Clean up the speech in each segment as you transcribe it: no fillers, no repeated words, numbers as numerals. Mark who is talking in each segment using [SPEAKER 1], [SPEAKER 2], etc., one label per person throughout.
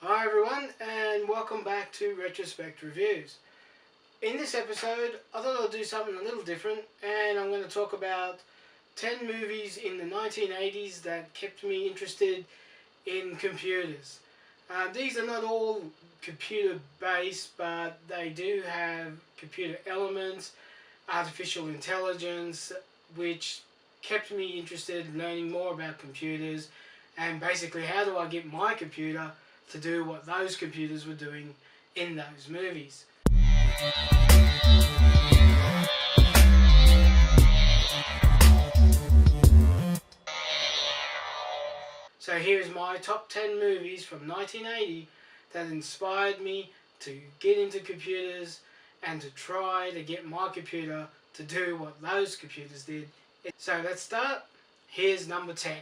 [SPEAKER 1] Hi everyone, and welcome back to Retrospectreviews. In this episode, I thought I'd do something a little different, and I'm going to talk about 10 movies in the 1980s that kept me interested in computers. These are not all computer based, but they do have computer elements, artificial intelligence, which kept me interested in learning more about computers and basically how do I get my computer to do what those computers were doing in those movies. So here's my top 10 movies from 1980 that inspired me to get into computers and to try to get my computer to do what those computers did. So let's start. Here's number 10.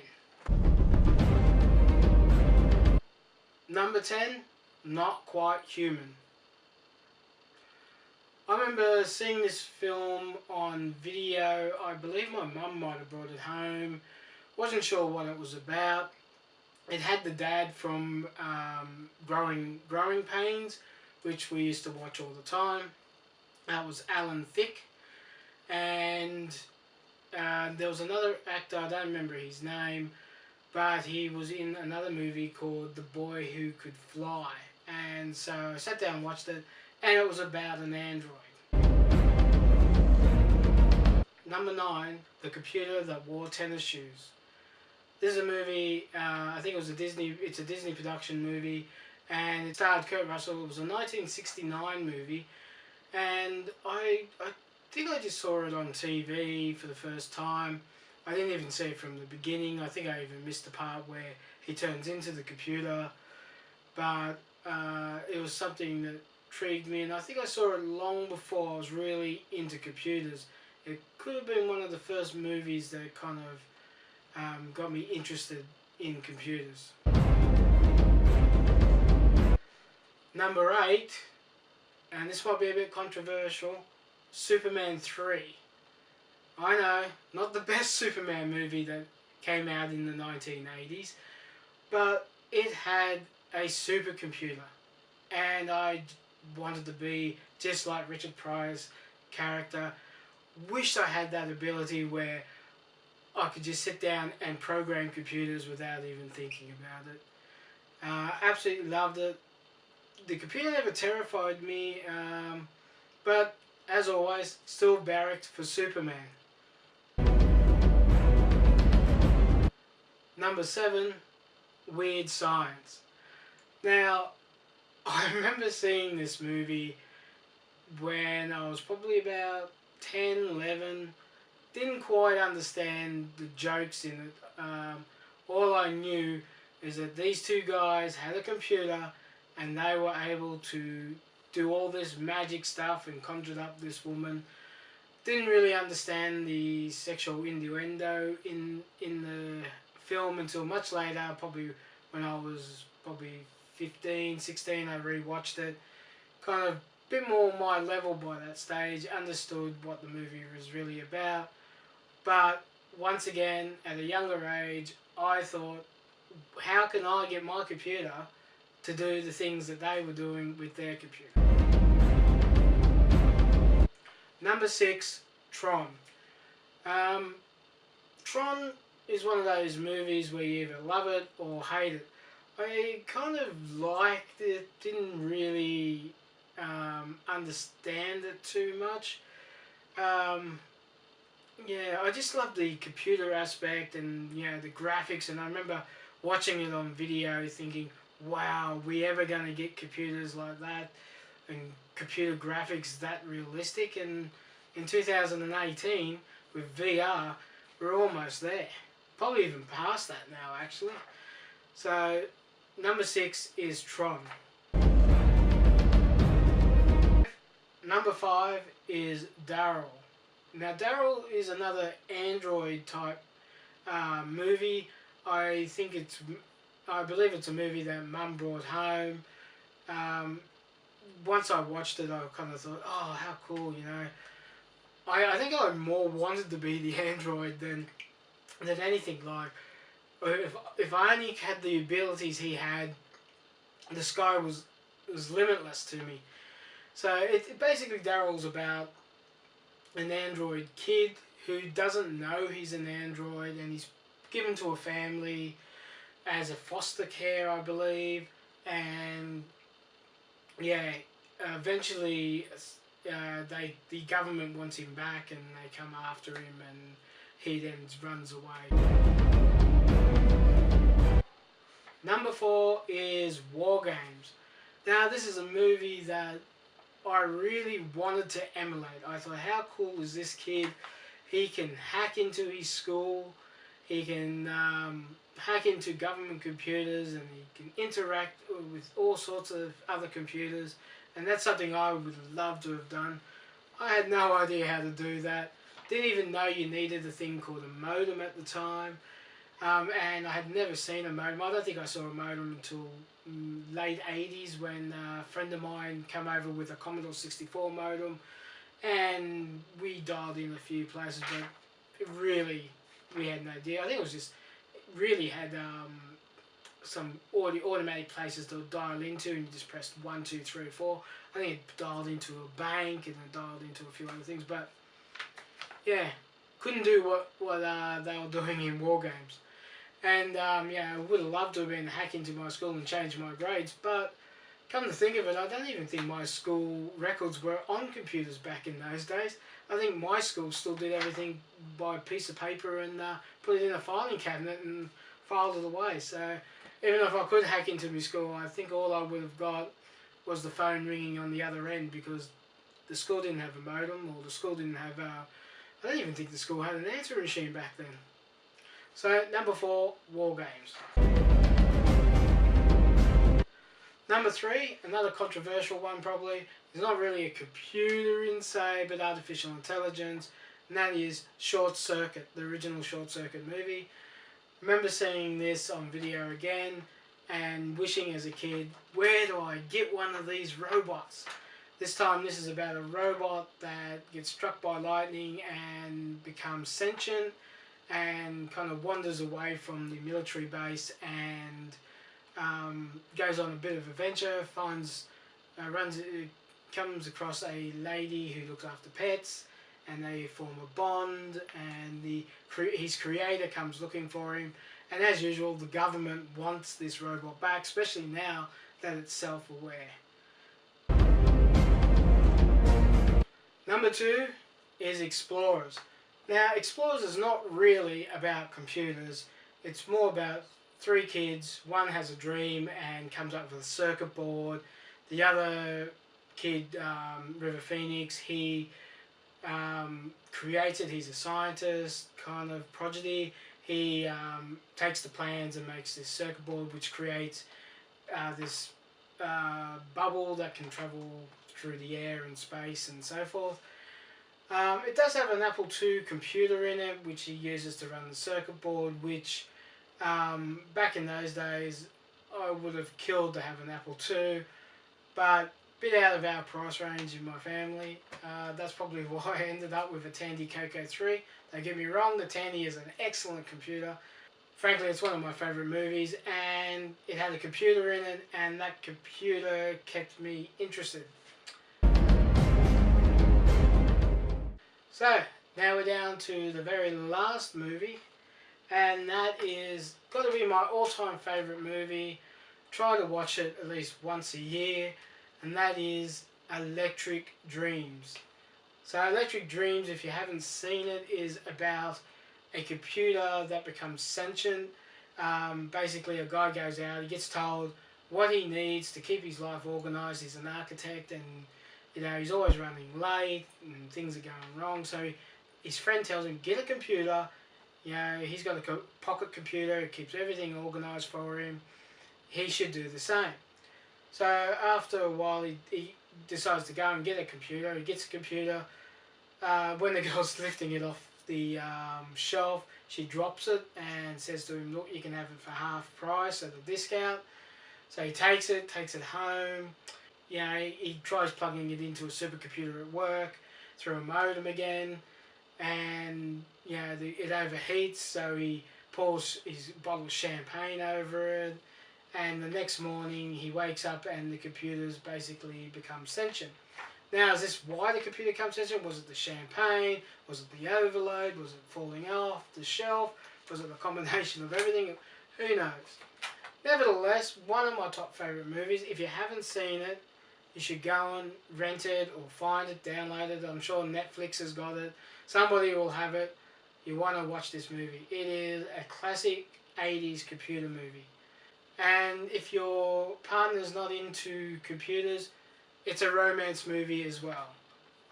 [SPEAKER 1] Number 10, Not Quite Human. I remember seeing this film on video. I believe my mum might have brought it home. Wasn't sure what it was about. It had the dad from Growing Pains, which we used to watch all the time. That was Alan Thicke. And there was another actor, I don't remember his name, but he was in another movie called The Boy Who Could Fly. And so I sat down and watched it, and it was about an android. Number 9, The Computer That Wore Tennis Shoes. This is a movie, I think it's a Disney production movie, and it starred Kurt Russell. It was a 1969 movie, and I think I just saw it on TV for the first time. I didn't even see it from the beginning. I think I even missed the part where he turns into the computer, but it was something that intrigued me, and I think I saw it long before I was really into computers. It could have been one of the first movies that kind of got me interested in computers. Number 8, and this might be a bit controversial, Superman 3. I know, not the best Superman movie that came out in the 1980s, but it had a supercomputer, and I wanted to be just like Richard Pryor's character. Wished I had that ability where I could just sit down and program computers without even thinking about it. Absolutely loved it. The computer never terrified me, but as always, still barracked for Superman. Number 7, Weird Science. Now, I remember seeing this movie when I was probably about 10, 11. Didn't quite understand the jokes in it. All I knew is that these two guys had a computer and they were able to do all this magic stuff and conjured up this woman. Didn't really understand the sexual innuendo in the film until much later, probably when I was probably 15, 16. I rewatched it. Kind of a bit more my level by that stage, understood what the movie was really about. But once again, at a younger age, I thought, how can I get my computer to do the things that they were doing with their computer? Number 6, Tron. Tron is one of those movies where you either love it or hate it. I kind of liked it, didn't really understand it too much. Yeah, I just love the computer aspect and the graphics, and I remember watching it on video thinking, wow, we ever going to get computers like that and computer graphics that realistic? And in 2018 with VR, we're almost there, probably even past that now actually. So number 6 is Tron. Number 5 is Darryl. Now, Darryl is another Android type movie. I believe it's a movie that Mum brought home. Once I watched it, I kind of thought, oh, how cool, I think I more wanted to be the android than anything. Like, if I only had the abilities he had, the sky was limitless to me. So basically Darryl's about an android kid who doesn't know he's an android, and he's given to a family as a foster care, I believe, and yeah, eventually the government wants him back, and they come after him, and he then runs away. Number 4 is Wargames. Now this is a movie that I really wanted to emulate. I thought, how cool is this kid? He can hack into his school, he can hack into government computers, and he can interact with all sorts of other computers, and that's something I would love to have done. I had no idea how to do that. Didn't even know you needed a thing called a modem at the time. And I had never seen a modem. I don't think I saw a modem until late 80s, when a friend of mine came over with a Commodore 64 modem, and we dialed in a few places, but it really, we had no idea. I think it was just, really had some automatic places to dial into, and you just pressed 1, 2, 3, 4. I think it dialed into a bank, and then dialed into a few other things, but yeah, couldn't do what they were doing in Wargames. And yeah, I would have loved to have been hack into my school and change my grades, but come to think of it, I don't even think my school records were on computers back in those days. I think my school still did everything by a piece of paper and put it in a filing cabinet and filed it away. So even if I could hack into my school, I think all I would have got was the phone ringing on the other end, because the school didn't have a modem, or the school didn't have I don't even think the school had an answering machine back then. So number 4, Wargames. Number 3, another controversial one probably. It's not really a computer in say, but artificial intelligence, and that is Short Circuit, the original Short Circuit movie. Remember seeing this on video again and wishing as a kid, where do I get one of these robots? This time this is about a robot that gets struck by lightning and becomes sentient, and kind of wanders away from the military base, and goes on a bit of adventure, comes across a lady who looks after pets, and they form a bond, and his creator comes looking for him, and as usual the government wants this robot back, especially now that it's self-aware. Number 2 is Explorers. Now, Explorers is not really about computers. It's more about 3 kids. One has a dream and comes up with a circuit board. The other kid, River Phoenix, he creates it. He's a scientist, kind of prodigy. He takes the plans and makes this circuit board, which creates this bubble that can travel through the air and space and so forth. It does have an Apple II computer in it, which he uses to run the circuit board, which back in those days I would have killed to have an Apple II, but a bit out of our price range in my family. That's probably why I ended up with a Tandy Coco 3. Don't get me wrong, the Tandy is an excellent computer. Frankly, it's one of my favourite movies, and it had a computer in it, and that computer kept me interested. So, now we're down to the very last movie, and that is got to be my all-time favourite movie. Try to watch it at least once a year, and that is Electric Dreams. So Electric Dreams, if you haven't seen it, is about a computer that becomes sentient. Basically a guy goes out, he gets told what he needs to keep his life organised. He's an architect, and he's always running late and things are going wrong. So his friend tells him, get a computer. He's got a pocket computer, it keeps everything organised for him. He should do the same. So after a while he decides to go and get a computer. He gets a computer. When the girl's lifting it off the shelf, she drops it and says to him, look, you can have it for half price at a discount. So he takes it home. He tries plugging it into a supercomputer at work through a modem again, and it overheats, so he pours his bottle of champagne over it, and the next morning he wakes up and the computers basically become sentient. Now, is this why the computer becomes sentient? Was it the champagne? Was it the overload? Was it falling off the shelf? Was it the combination of everything? Who knows? Nevertheless, one of my top favourite movies. If you haven't seen it, you should go and rent it or find it, download it. I'm sure Netflix has got it. Somebody will have it. You want to watch this movie. It is a classic 80s computer movie. And if your partner's not into computers, it's a romance movie as well.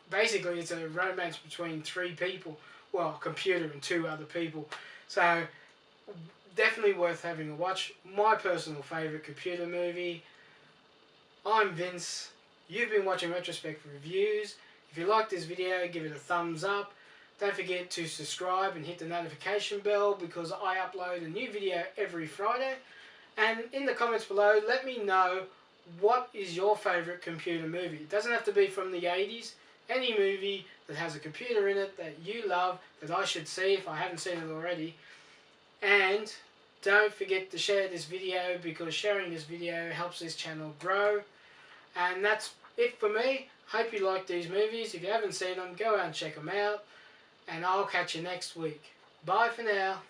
[SPEAKER 1] Basically, it's a romance between three people. Well, a computer and two other people. So, definitely worth having a watch. My personal favourite computer movie. I'm Vince. You've been watching Retrospective Reviews. If you like this video, give it a thumbs up. Don't forget to subscribe and hit the notification bell because I upload a new video every Friday. And in the comments below, let me know what is your favourite computer movie. It doesn't have to be from the 80s. Any movie that has a computer in it that you love, that I should see if I haven't seen it already. And don't forget to share this video because sharing this video helps this channel grow. And that's it for me. Hope you like these movies. If you haven't seen them, go out and check them out. And I'll catch you next week. Bye for now.